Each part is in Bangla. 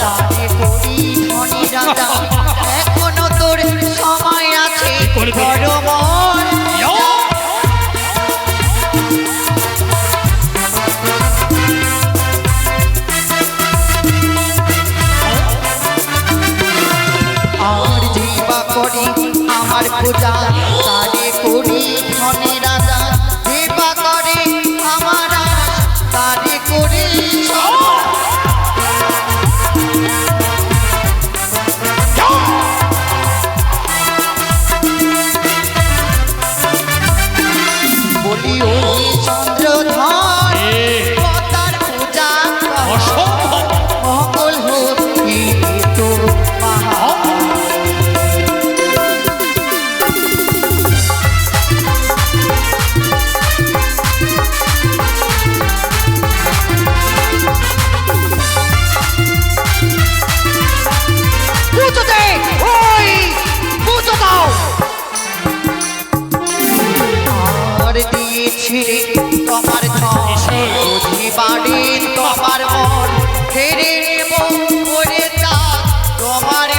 তারে করি ধনী রাজা এখনো তোর সময় আছে বড় মন আর জীবা করি আমার পূজা তারে করি ধনী রাজা জীবা করে আমার তারে করি বলি ও চন্দ্রধর তার পূজা মঙ্গল হোক তো মহা ছিড়ে তোমার বুঝি বাড়ি তোমার মন ফেরে নেব করে তা তোমার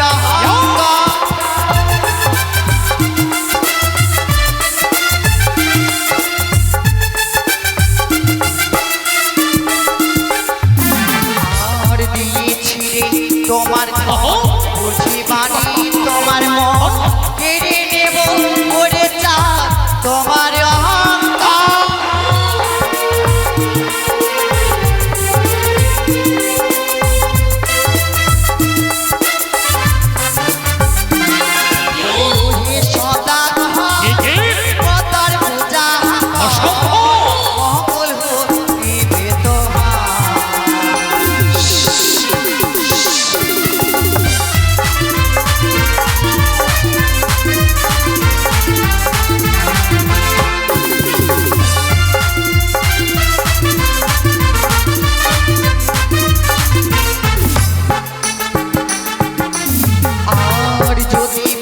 আর দিয়ে ছিড়ে তোমার বুঝি বাড়ি তোমার মন ফেরে নেব করে তা তোমার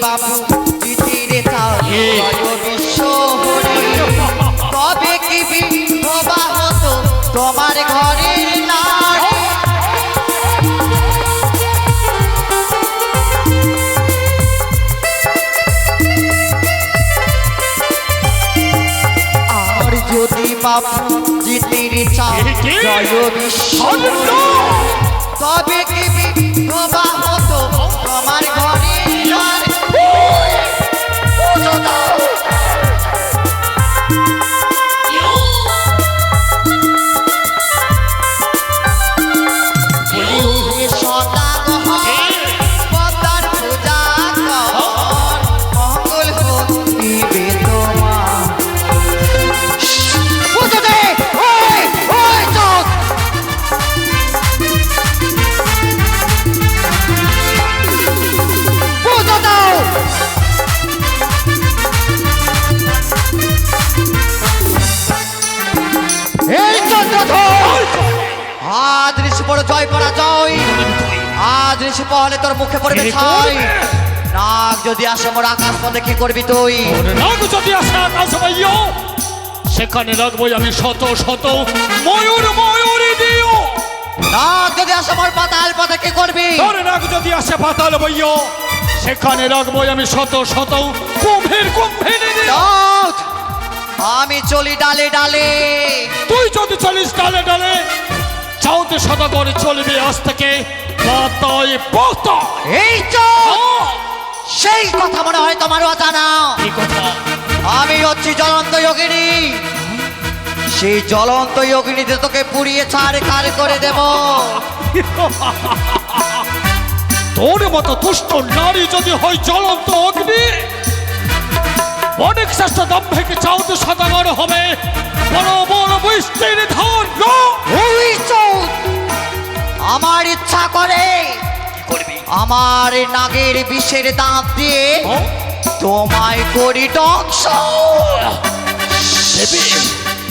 বাবু পৃথিবীতে থাকে বিশ্ব হরি তবে কি বিধবা হতো তোমার ঘরের নারী আর যদি বাবু জিতির চায় জয় বিশ্ব তবে কি বিধবা হতো তোমার ঘরের নারী আজ ঋষি বড় জয় পরাজয় আজ ঋষি পহলে তোর মুখে পড়বে ছাই নাগ যদি আসে মোর আকাশ পথে কি করবি তুই নাগ যদি আসে আকাশ পাইও সেখানে রাখবো আমি শত শত ময়ূর ময়ূরী দিও নাগ যদি আসে মোর পাতাল পথে কি করবি নাগ যদি আসে পাতাল বইও সেখানে রাখবো আমি শত শত কুম্ভীর কুম্ভীর দিও আমি চলি ডালে ডালে তুই যদি চলিস ডালে ডালে চাউতে সদাগর চলবে আজ থেকে পাতায় পাতা এই তো সেই কথা মনে হয় তোমার অজানা এই কথা আমি হচ্ছি জ্বলন্ত যোগিনী সেই জ্বলন্ত যোগিনীতে তোকে পুড়িয়ে ছাড় খাল করে দেব তোর মতো দুষ্ট নারী যদি হয় জ্বলন্ত অগ্নি অনেক শ্রেষ্ঠ দম্ভেকে চাউতে সদাগর হবে বড় বড় বৃষ্টির ধান আমার ইচ্ছা করে আমার নাগের বিষের দাঁত দিয়ে তোমায় করি ধ্বংস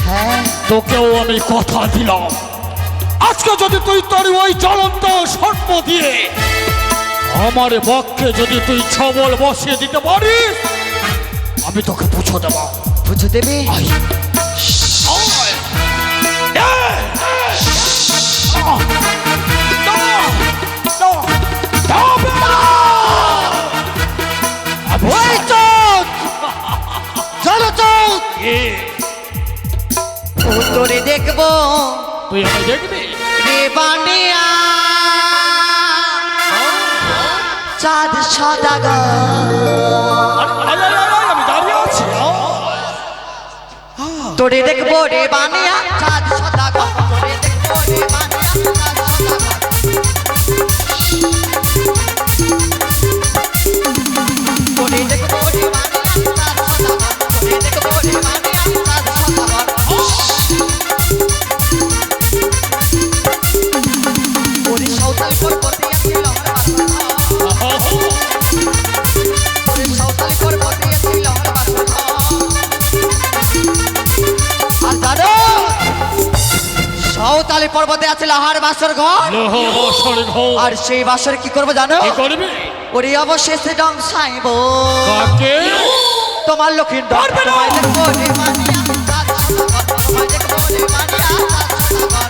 হ্যাঁ তোকেও আমি কথা দিলাম আজকে যদি তুই তোর ওই জ্বলন্ত সর্প দিয়ে আমার বক্ষে যদি তুই ছবল বসিয়ে দিতে পারিস আমি তোকে পুজো দেব পুজো দেবে দেখবো তুই আমায় দেখবি? রে বানিয়া চাঁদ সদাগর। আমি দাঁড়িয়ে আছি। তোরে দেখবো রে বানিয়া চাঁদ সদাগর, তোরে দেখবো রে বানিয়া চাঁদ সদাগর। তোরে দেখবো রে বানিয়া চাঁদ সদাগর, তোরে দেখবো রে বানিয়া চাঁদ সদাগর। ওরে সাঁওতাল পর্বতে আছে লহর বাসর ঘর, ওরে সাঁওতাল পর্বতে আছে লহর বাসর ঘর। আর জানো সাঁওতালি পর্বতে আছে লহর বাসর ঘর, আর সেই বাসর কি করবো জানো? কি করবি? ওরে অবশেষে ডং সাইব কাকে? তোমার লক্ষ্মীর ডং। তোমায় দেখবো রে মানিয়া চাঁদ সদাগর, তোমায় দেখবো রে মানিয়া চাঁদ সদাগর।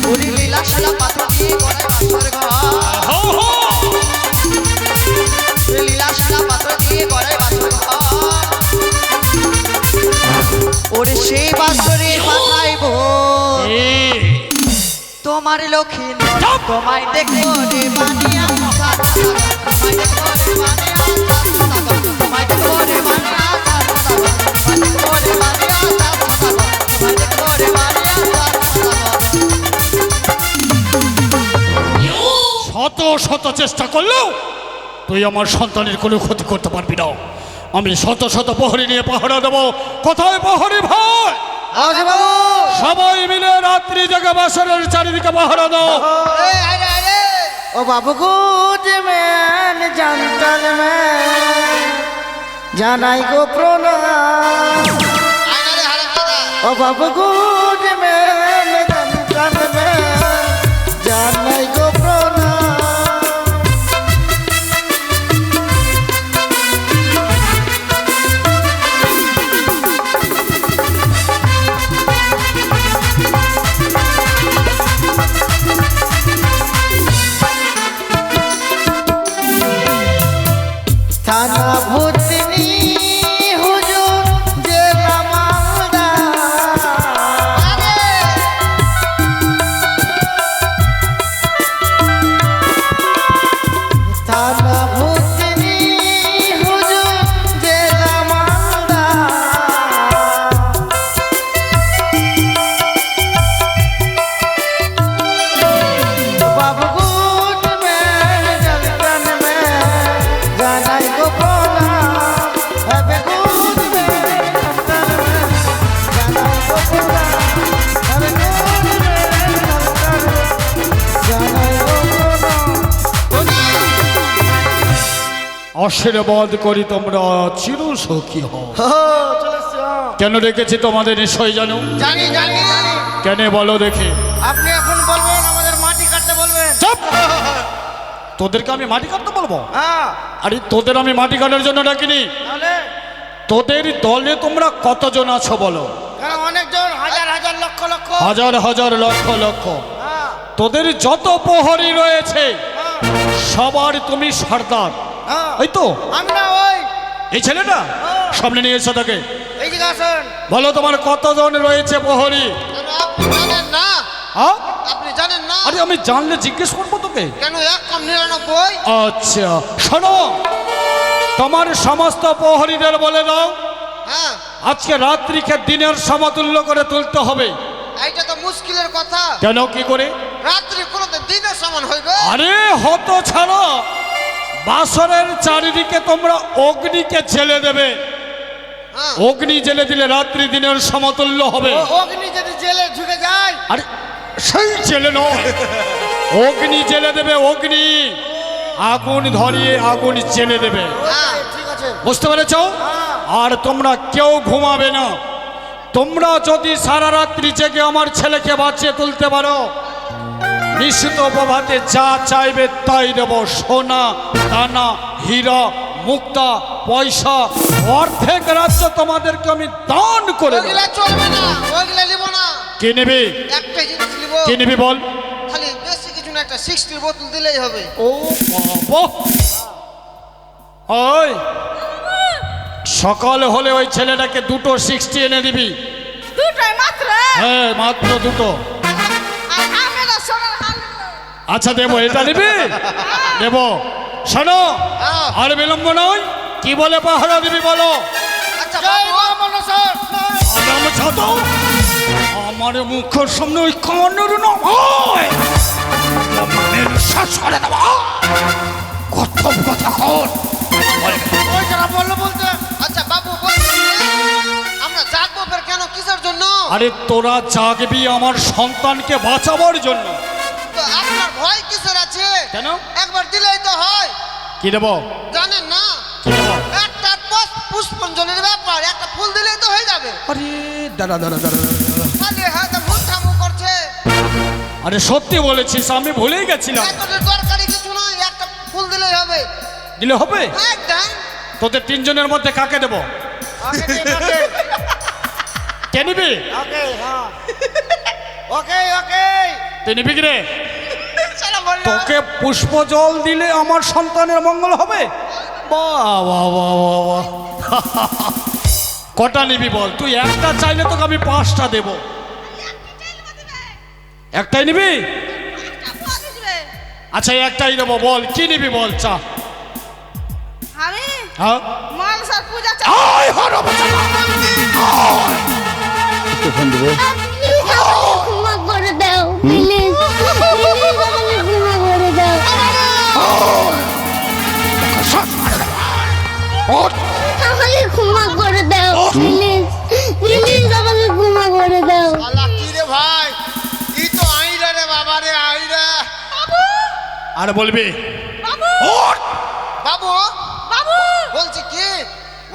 ওরে লীলা শালা পাথর দিয়ে গড়ায় বাসর ঘর, ওরে লীলা শালা পাথর দিয়ে গড়ায় বাসর ঘর। ওরে সেই বাসরে পাঠাইবো তোমার লক্ষ্মী, তোমায় দেখবো রে বানিয়া চাঁদ সদাগর, তোমায় দেখবো রে বানিয়া চাঁদ সদাগর, তোমায় দেখবো রে বানিয়া চাঁদ সদাগর, তোমায় দেখবো রে বানিয়া চাঁদ সদাগর, তোমায় দেখবো রে বানিয়া চাঁদ সদাগর। শত শত চেষ্টা করলেও তুই আমার সন্তানের কোনো ক্ষতি করতে পারবি না। আমি শত শত প্রহরী নিয়ে পাহারা দেবো। কোথায় প্রহরী ভাই? বাবু সবাই মিলে রাত্রি জায়গা বাসরের চারিদিকে পাহারা দাও। ओ बाबू गुड मैन जंटल मैन জানাই গো প্রণাম। ও বাবু গুড मैन जंटल मैन জানাই গো প্রণাম। থানা ভূতনি হুজুর জেলা মালদা, থানা ভূতনি হুজুর জেলা মালদা। বাবু গুড ম্যান জলটন ম্যান জানাই গো প্রণাম। হবে গুড ম্যান জলটন ম্যান জানাই গো প্রণাম। হবে গুড ম্যান জলটন ম্যান জানাই গো প্রণাম। আশীর্বাদ করি তোমরা চির সুখী হও। চলে এসছি। কেন রেখেছি তোমাদের নিশ্চয় জানো? জানি জানি জানি। কেন বলো দেখে? আপনি এখন বলবেন আমাদের মাটি কাটতে বলবেন। চুপ! তোদেরকে আমি মাটি কাটতে বলবো? হ্যাঁ আরে তোদের আমি মাটি কাটার জন্য ডাকিনি। তাহলে তোদের দলে তোমরা কতজন আছো বলো? কেন অনেকজন হাজার হাজার লক্ষ লক্ষ। হাজার হাজার লক্ষ লক্ষ। হ্যাঁ তোদের যত প্রহরী রয়েছে হ্যাঁ সবার তুমি সর্দার, হ্যাঁ। এই তো? আমি না ওই এই ছেলেটা সামনে নিয়ে এসে তাকে এই দিকে আসেন। বলো তোমার কতজন রয়েছে প্রহরী? আপনি জানেন না? হ্যাঁ? আপনি জানেন না? আরে আমি জানলে জিজ্ঞেস করবো তোকে। কেন 1 কম 99? আচ্ছা শোনো, তোমার সমস্ত প্রহরীদের বলে দাও হ্যাঁ, আজকে রাত্রিকে দিনের সমতুল্য করে তুলতে হবে। এইটা তো মুশকিলের কথা। কেন, কি করে? রাত্রি কোনতে দিনের সমান হইবে? আরে হত ছাড়ো, বাসরের চারিদিকে তোমরা অগ্নিকে জেলে দেবে। হ্যাঁ, অগ্নি জেলে দিলে রাত্রি দিনের সমতুল্য হবে। অগ্নি যদি জেলে ঢুকে যায়। আরে সেই জেলে নয়, অগ্নি জেলে দেবে। অগ্নি আগুন ধরিয়ে আগুন জেলে দেবে, হ্যাঁ, ঠিক আছে। বুঝতে পেরেছ? আর তোমরা কেউ ঘুমাবে না। তোমরা যদি সারা রাত্রি জেগে আমার ছেলেকে বাঁচিয়ে তুলতে পারো, নিশ্চিত প্রভাতে যা চাইবে তাই দেব। সোনা দানা হীরা মুক্তা পয়সা অর্ধেক রাজ্য তোমাদেরকে আমি দান করে দেব। ওইগুলা চলবে না, ওইগুলা নিব না। কে নেবে? একটাই জিনিস নিব, কে নেবে বল? খালি বেশি কিছু না, একটা 60 বোতল দিলেই হবে। ও বাবা, ওই সকালে হলে ওই ছেলেটাকে দুটো 60 এনে দিবি। দুটোই মাত্র হ্যাঁ মাত্র দুটো। আর আমরা সোনার হাল আচ্ছা দেবো, এটা নিবি? দেবো। শোনো হ্যাঁ। আর বিলম্ব নয়, কি বলে পাহারা দিবি বলো? আচ্ছা জয় বাবু মা মনসা আমার ছাতো আমার মুখের সামনে ওই কান্নার নয় শ্বাস করে দেবো। কত কথা কর ওই যারা বললো বলতে আচ্ছা বাবু বলছি আমরা জাগবো ফের কেন কিসের জন্য? আরে তোরা জাগবি আমার সন্তানকে বাঁচাবার জন্য। তো আপনার ভয় কিসের আছে? কেন? একবার দিলেই তো হয়। কি দেবো? জানেন না কি দেবো? একটা পুষ্পাঞ্জলির ব্যাপার, একটা ফুল দিলেই তো হয়ে যাবে। আরে দাঁড়া দাঁড়া দাঁড়া খালি হাতে ভুল ঠামু করছে। আরে সত্যি বলেছিস, আমি ভুলেই গেছিলাম। এতটা দরকারি কিছু নয়, একটা ফুল দিলেই হবে। দিলে হবে? একদম। তোদের তিনজনের মধ্যে কাকে দেবো? ওকে দিন, ওকে কে নিবি? ওকে হ্যাঁ ওকে ওকে তুই নিবি কি রে? চলো বললো তোকে পুষ্প জল দিলে আমার সন্তানের মঙ্গল হবে? বাহ বাহ বাহ বাহ বাহ। কটা নিবি বল? তুই একটা চাইলে তোকে আমি 5টা দেব। একটাই নিবি? আচ্ছা একটাই দেবো, বল কি নিবি বল? চা আমি হ্যাঁ মনসার পূজা আয় হর বাবা। আয়। ক্ষমা করে দাও প্লিজ প্লিজ আমাকে ক্ষমা করে দাও ওঠ। আমাকে ক্ষমা করে দাও প্লিজ প্লিজ আমাকে ক্ষমা করে দাও আল্লাহ কি রে ভাই, ই তো আইরা রে বাবা রে আইরা। আর বলবি বাবু ওঠ। বাবু বাবু বলছি কি,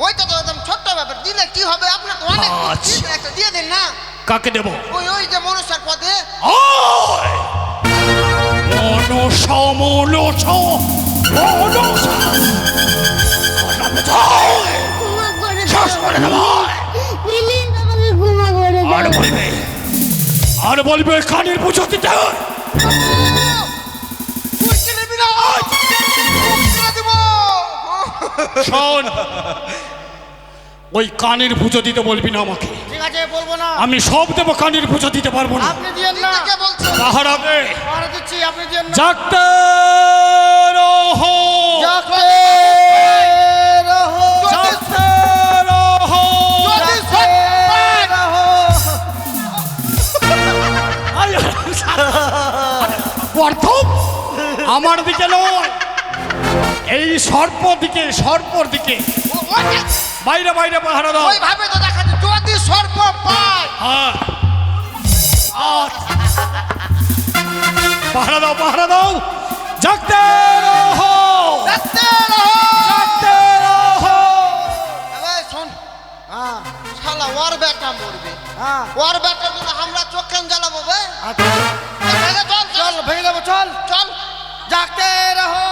ওইটা তো একদম ছোট্ট ব্যাপার, দিলে কি হবে? আপনার তো অনেক আচ্ছা। দিন, একটা দিয়ে দিন না। কাকে দেব? ওই যে মনুষ্যের পদে। আয়। মনসা মনসা মনসা। ক্ষমা করে শ্বাস দাও করে দেব। প্লিজ আমাকে ক্ষমা করে আর দাও বলবে, আর বলবে কানের পুজো দিতে। তুই কি নিবি না? তুই দিব। শোন, ওই কানের পুজো দিতে বলবি না আমাকে। ঠিক আছে বলবো না আমি সব দেবো, কানের পুজো দিতে পারবো না। আপনি দিয়েন না কে বলছে? পাহারা দে। আর দিচ্ছি আপনি দিয়েন না জাগতে রহো, জাগতে রহো জাগতে রহো। জাগতে রহো আয়, প্রথম আমার দিকে নয়, এই সর্পর দিকে বাইরে বাইরে পাহারা দাও। ওইভাবে তো দেখাচ্ছে, যদি সর্প পায়। হ্যাঁ আর পাহারা দাও। জাগতে রহো, দেখতে রহো। জাগতে রহো। এবার শোন, হ্যাঁ শালা ওর বেটা মরবে, হ্যাঁ ওর বেটার জন্য আমরা চোখ কেন জ্বালাবো বে? আচ্ছা চল চল ভেঙে দেবো চল চল। জাগতে রহো